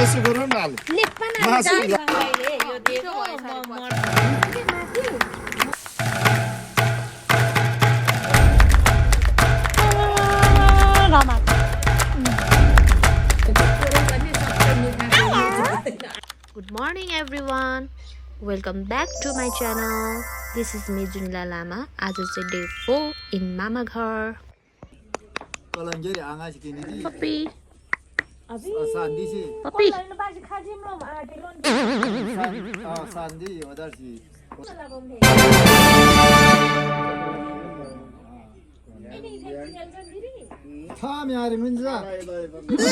यसो गरौँ न हाल मासु Good morning everyone. Welcome back to my channel. This is me Junla Lama. आज चाहिँ day 4 in Mama घर. Puppy. Puppy.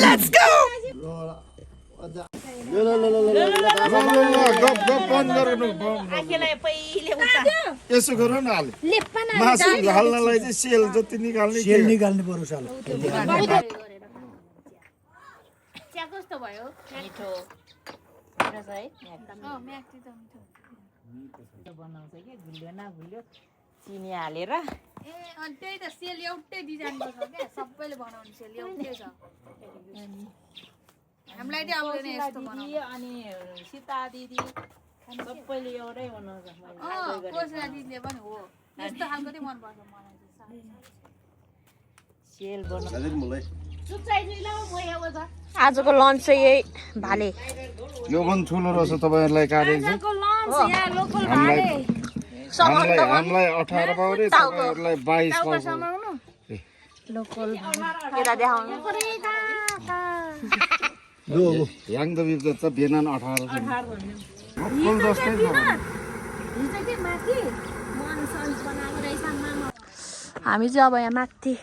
Let's go. यसो गरौँ न हाल मासु हाल्नलाई चाहिँ सेल जति निकाल्ने पर्यो साल कस्तो भयो मिठो रस है म्याक्टी त मिठो बनाउँछ के गुलियो न गुलियो चिनी हालेर ए अनि त्यही त सेल एउटै डिजाइनको छ के सबैले बनाउने सेल एउटै छ हामीलाई चाहिँ आउँदैन यस्तो बनाउन अनि सीता दिदी सबैले एउटै बनाउँछ कोसरा दिदीले पनि हो यस्तो खालको चाहिँ मन पर्छ मलाई चाहिँ सेल बनाउँछ आजको लन्च चाहिँ यही भाले यो पनि ठुलो रहेछ तपाईहरुलाई काटेको हामीलाई 18 पाउरे तपाईहरुलाई 22 पाउरे लोकल केरा देखाउनु याङ द बिफ त बेनान 18 फुल जस्तै छ हामी चाहिँ अब यहाँ माथि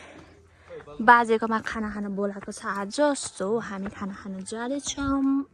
बाजेकोमा खाना खान बोलाएको छ आज जस्तो हामी खाना खान जाँदैछौँ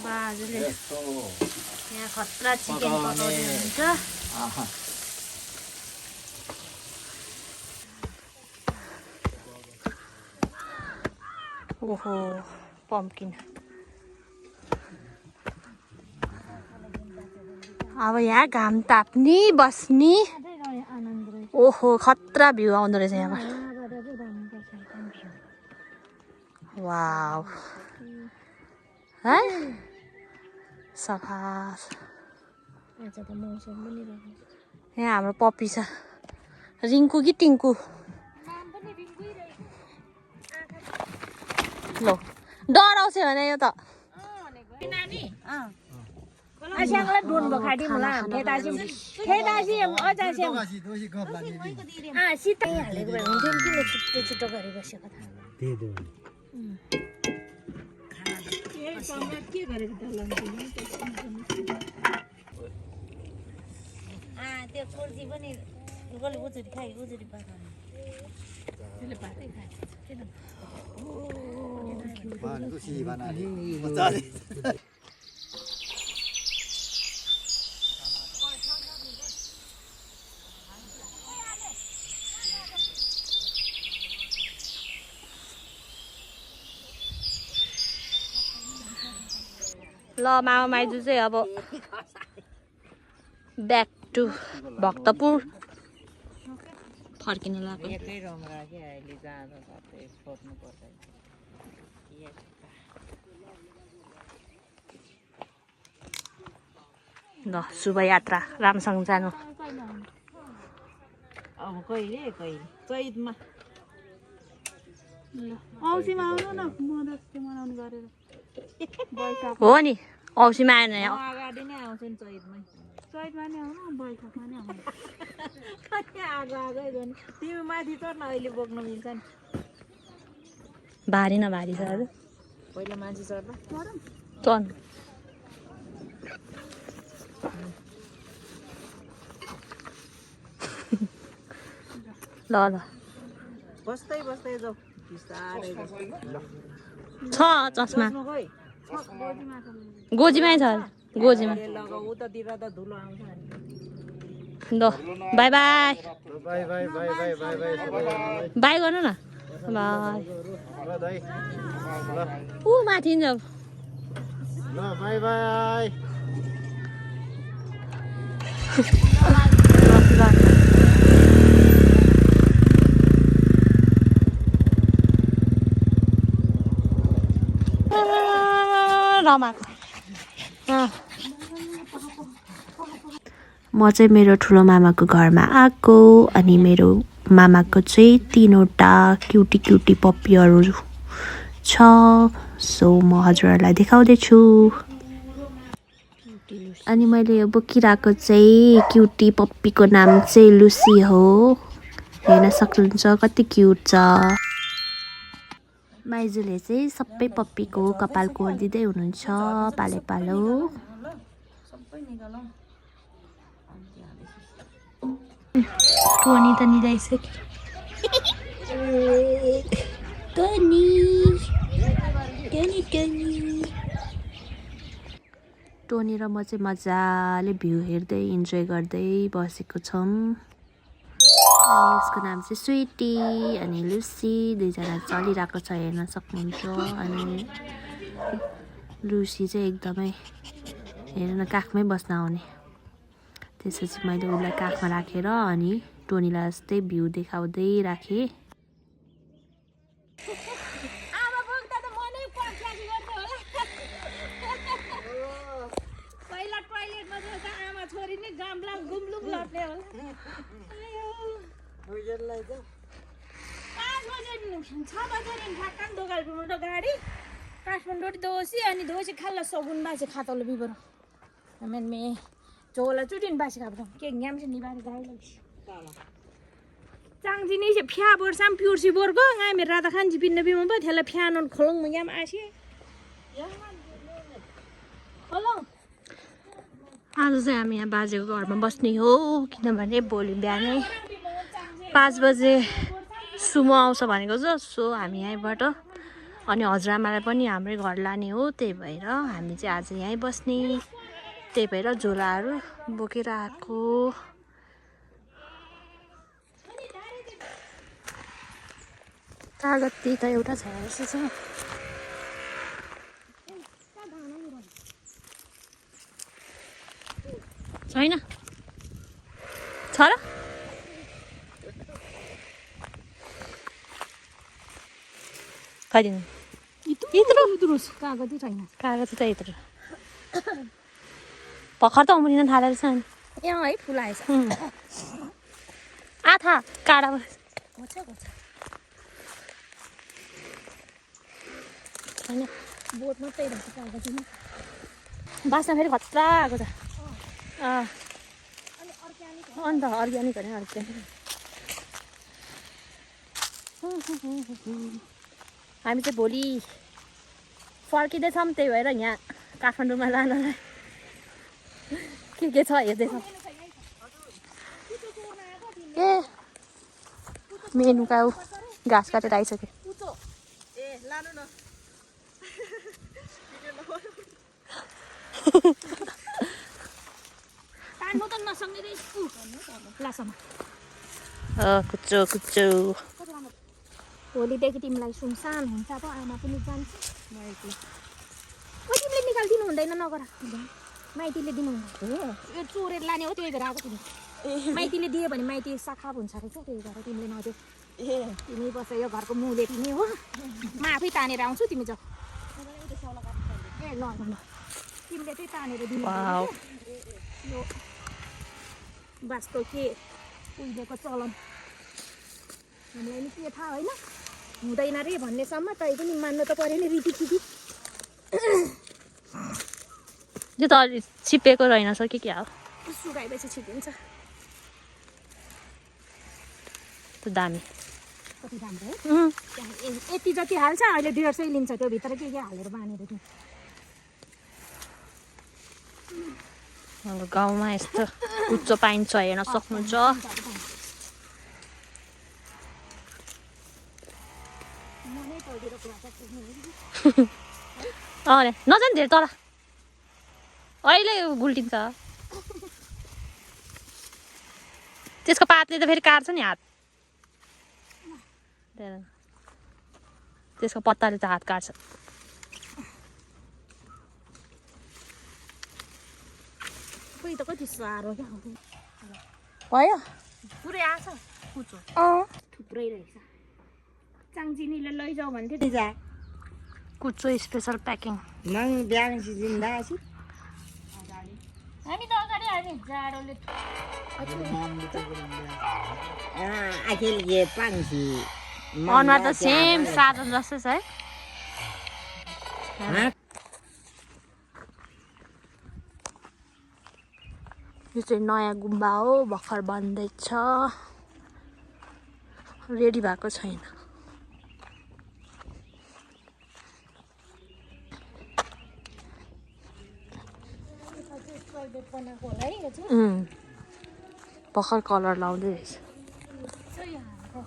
बाजुले यहाँ खतरा चिकन बनाउँदै हुन्छ ओहो पम्किन अब यहाँ घाम ताप्ने बस्ने ओहो खतरा भ्यू आउँदो रहेछ यहाँबाट वाउ है सफा यहाँ हाम्रो पप्पी छ रिङ्कु कि टिङ्कु लो डराउँछ भने यो त छिटो गरी बसेको त्यो कुर्ती पनि उजुरी खाइ उजुरी ल मामा माइजू चाहिँ अब ब्याक टु भक्तपुर फर्किन लाग्यो ल शुभ यात्रा राम्रोसँग जानु अब कहिले चैतमा औँसीमा आउनु न मदत मनाउनु गरेर हो नि औँसीमा आएन अगाडि नै आउँछ नि चैतमा नि आउनु बैठकमा नि आउनु आगै गर्नु तिमी माथि चढ्न अहिले बोक्न मिल्छ नि भारी न भारी छ अरे पहिला मान्छे चढ्दा चढ्नु ल ल बस्दै बस्दै जाऊ बिस्तारै छ चस्मा खोइ गोजीमै छ गोजीमा लगाऊ उतातिर त धुलो आउँछ ल by by by by by by by by by गर्नु न बाई ल दाइ ल ऊ माथि जाऊ ल बाई बाई रमाको म चाहिँ मेरो ठुलो मामाको घरमा आएको अनि मेरो मामाको चाहिँ 3वटा क्युटी क्युटी पप्पीहरू छ सो म हजुरहरूलाई देखाउँदैछु अनि मैले यो बोकिरहेको चाहिँ क्युटी पप्पीको नाम चाहिँ लुसी हो हेर्न सक्नुहुन्छ कति क्युट छ माइजूले चाहिँ सबै पप्पीको कपाल कोरिदिँदै हुनुहुन्छ पाले पालो टोनी त निदाइसक्यो टोनी र म चाहिँ मजाले भ्यू हेर्दै इन्जोय गर्दै बसेको छौँ अनि यसको नाम चाहिँ स्विटी अनि लुसी दुईजना चलिरहेको छ हेर्न सक्नुहुन्छ अनि लुसी चाहिँ एकदमै हेर्न काखमै बस्न आउने त्यसपछि मैले उसलाई काखमा राखेर अनि टोनीलाई जस्तै भ्यू देखाउँदै राखेँ पहिला टोयलेटमा जाँदा आमा छोरी नै गाम्ला गुम्लुक लड्ने होला 5 बजे 6 बजे ठ्याक्क दोकान गाडी काठमाडौँ दोसी अनि दोसी खाल्ला सगुन बासे खातलो बिबरो हमें में जोला चुटिन बासे खाबो के न्याम से निबारे गाई लगी चांगजी नि से फ्या बोर साम प्युरसी बोरको गाय मे राधा खान जी पिन्न बिम ब थेला फ्यान खोलङ म याम आसी खोलङ आज चाहिँ हामी यहाँ बाजेको घरमा बस्ने हो किनभने भोलि बिहानै 5 बजे सुमो आउँछ भनेको छ सो हामी यहीँबाट अनि हजुरआमालाई पनि हाम्रै घर लाने हो त्यही भएर हामी चाहिँ आज यहीँ बस्ने त्यही भएर झोलाहरू बोकेर आएको कागती त एउटा छ जस्तो छ छैन छ र खाइदिनु इत्रो कागती छैन कागती त इत्रो भर्खर त उम्रिन थालेको छ नि यहाँ है फुल आएछ आथा काँडा छैन बोट मात्रै रहेछ कागतीमा बाँच्न फेरि खतरा आएको छ अन्त अर्ग्यानिक होइन अर्ग्यानिक हामी चाहिँ भोलि फर्किँदैछौँ त्यही भएर यहाँ काठमाडौँमा लानलाई के छ हेर्दैछौँ ए मेनु काउ घाँस काटेर आइसक्यो कुच्चो कुच्चो भोलिदेखि तिमीलाई सुनसान हुन्छ त आमा पनि जान्छ तिमीले निकालिदिनु हुँदैन नगर माइतीले दिनुहुन्न यो चोरेर लाने हो त्यही भएर आएको तिमी माइतीले दियो भने माइती साखाप हुन्छ रहेछ त्यही भएर तिमीले नदेऊ तिमी बस यो घरको मुले तिमी हो म आफै तानेर आउँछु तिमी जाऊ ए ल ल तिमीले चाहिँ तानेर दिनु यो वास्तव के उहिलेको चलन हामीलाई नि के थाहा होइन हुँदैन रे भन्नेसम्म तै पनि मान्नु त पऱ्यो नि रीतिथिति यो त अलि छिपेको रहेन सर के हो सुकाएपछि छिपिन्छ दामी कति राम्रो हो यति जति हाल्छ अहिले 150 लिन्छ त्यो भित्र के हालेर बानेर त्यो हाम्रो गाउँमा यस्तो कुच्चो पाइन्छ हेर्न सक्नुहुन्छ नजानु धेरै तल अहिले गुल्टिन्छ त्यसको पातले त फेरि काट्छ नि हात त्यसको पत्ताले त हात काट्छ खोइ त कति साह्रो क्या भयो पुरै आछ कुचो थुप्रै रहेछ चाङचिनीले लैजाऊ भन्थ्यो जा कुचो स्पेसल प्याकिङ नङ ब्याङ सिजिन दासी हामी त अगाडि हामी जाडोले आखिर ये पाङ्सी अनुहार त सेम साधन जस्तै छ है यो चाहिँ नयाँ गुम्बा हो भर्खर बन्दैछ रेडी भएको छैन बनाएको होला है यो चाहिँ भर्खर कलर लाउँदै रहेछ चाहिँ हाम्रो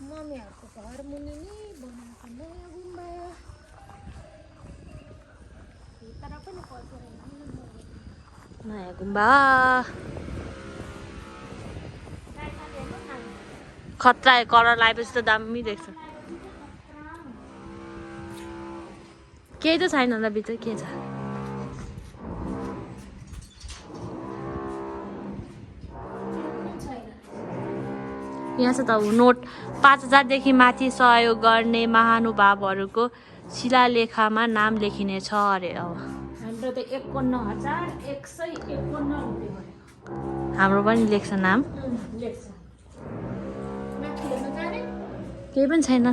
मम्मीहरूको घर मुनि नै बनाएको नयाँ गुम्बा भित्र पनि पसेर नयाँ गुम्बा खतरा कलर लगाएपछि त दामी देख्छ केही त छैन होला भित्र के छ यहाँ चाहिँ त नोट 5000 माथि सहयोग गर्ने महानुभावहरूको शिलालेखमा नाम लेखिनेछ अरे अब हाम्रो त 51,151 रुपियाँ गरेको हाम्रो पनि लेख्छ नाम लेख्छ माथि हेर्न जाने केही पनि छैन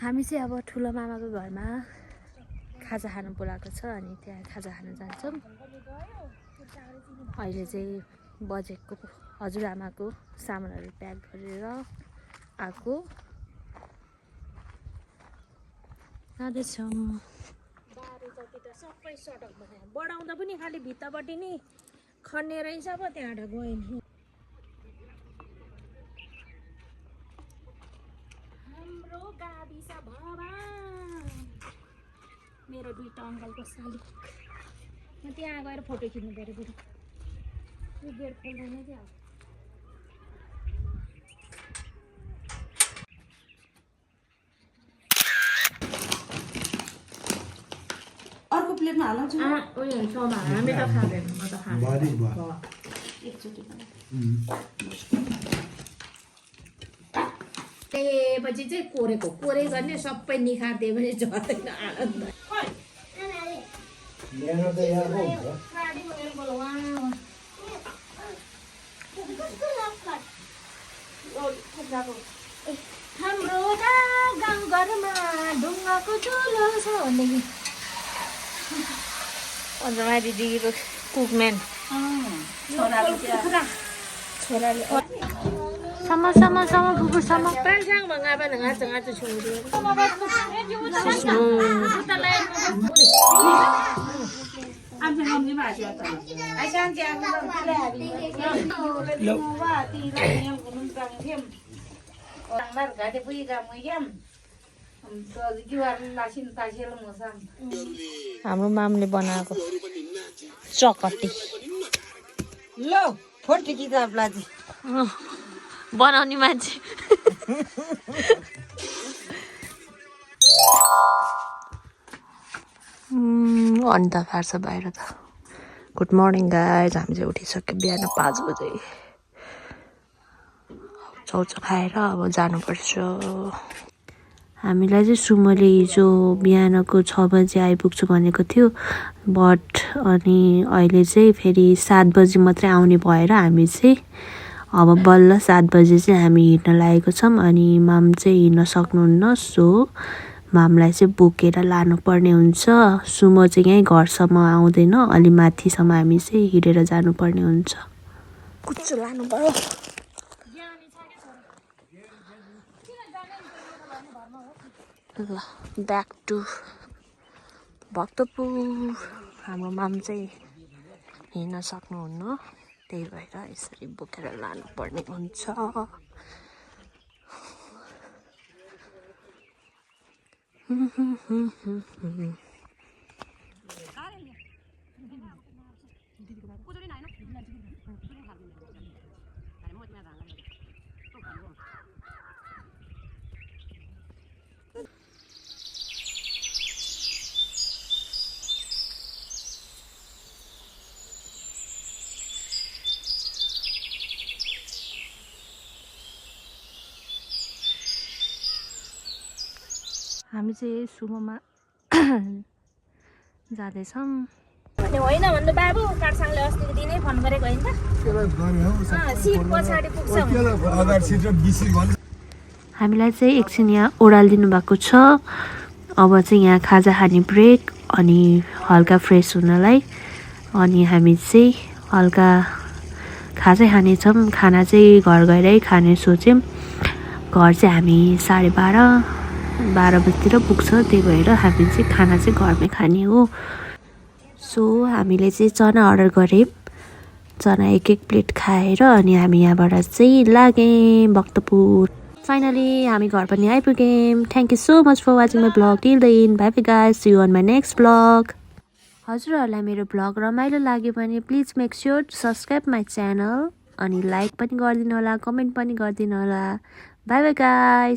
हामी चाहिँ अब ठुलो मामाको घरमा खाजा खानु बोलाएको छ अनि त्यहाँ खाजा खान जान्छौँ अहिले चाहिँ बजेको हजुरआमाको सामानहरू प्याक गरेर आएको जाँदैछौँ बारी जति त सबै सडक बनायो बढाउँदा पनि खालि भित्तापट्टि नै खन्ने रहेछ पो त्यहाँबाट गयो नि हाम्रो गाविस भवन मेरो दुईटा अङ्कलको साली म त्यहाँ गएर फोटो खिच्नु पऱ्यो बरु यो गेट खोल्दैन क्या अर्को प्लेटमा हाल्नु उयो सोमा हामी त खाँदैन म त खाँदैन पछि चाहिँ कोरेको कोरे गर्ने सबै निखारिदियो भने झर्दैन आनन्द हाम्रो गाउँघरमा ढुङ्गाको चुलो छ भनेदेखि अन्जमा दिदीको कुकम्यान छोराले sama bubur sama Panjang mengapa dengan tengah-tengah cunggu. हाम्रो मामले बनाएको चकटी लो फोटो किताबलाई बनाउने मान्छे अन्त फार्छ बाहिर त गुड मर्निङ गाइज हामी चाहिँ उठिसक्यो बिहान 5 बजे चौचो खाएर अब जानुपर्छ हामीलाई चाहिँ सुमोले हिजो बिहानको 6 बजे आइपुग्छु भनेको थियो बट अनि अहिले चाहिँ फेरि 7 बजी मात्रै आउने भएर हामी चाहिँ अब बल्ल 7 बजे चाहिँ हामी हिँड्न लागेको छौँ अनि माम चाहिँ हिँड्न सक्नुहुन्न सो मामलाई चाहिँ बोकेर लानुपर्ने हुन्छ सुमो चाहिँ यहीँ घरसम्म आउँदैन अलि माथिसम्म हामी चाहिँ हिँडेर जानुपर्ने हुन्छ कुच्चो लानु पर्यो ल ब्याक टु भक्तपुर हाम्रो माम चाहिँ हिँड्न सक्नुहुन्न त्यही भएर यसरी बोकेर लानुपर्ने हुन्छ हामी चाहिँ सुमोमा जाँदैछौँ। अनि होइन भन्नु बाबु काठसाङले अस्तिको दिनै फोन गरेको होइन त सिट पछाडि पुग्छ हामीलाई चाहिँ एकछिन यहाँ ओह्रालिदिनु भएको छ। अब चाहिँ यहाँ खाजा खाने ब्रेक अनि हल्का फ्रेस हुनलाई। अनि हामी चाहिँ हल्का खाजै खानेछौँ। खाना चाहिँ घर गएरै खाने सोच्यौँ। घर चाहिँ हामी 12:30 बजीतिर पुग्छ, त्यही भएर हामी चाहिँ खाना चाहिँ घरमै खाने हो। सो हामीले चाहिँ चना अर्डर गऱ्यौँ। चना एक प्लेट खाएर अनि हामी यहाँबाट चाहिँ लाग्यौँ भक्तपुर। फाइनली हामी घर पनि आइपुग्यौँ। Thank you so much for watching my blog till the end. Bye bye guys, see you on my next blog. हजुरहरूलाई मेरो ब्लग रमाइलो लाग्यो भने please make sure to subscribe my channel अनि लाइक पनि गरिदिनु होला, कमेन्ट पनि गरिदिनु होला। Bye bye guys.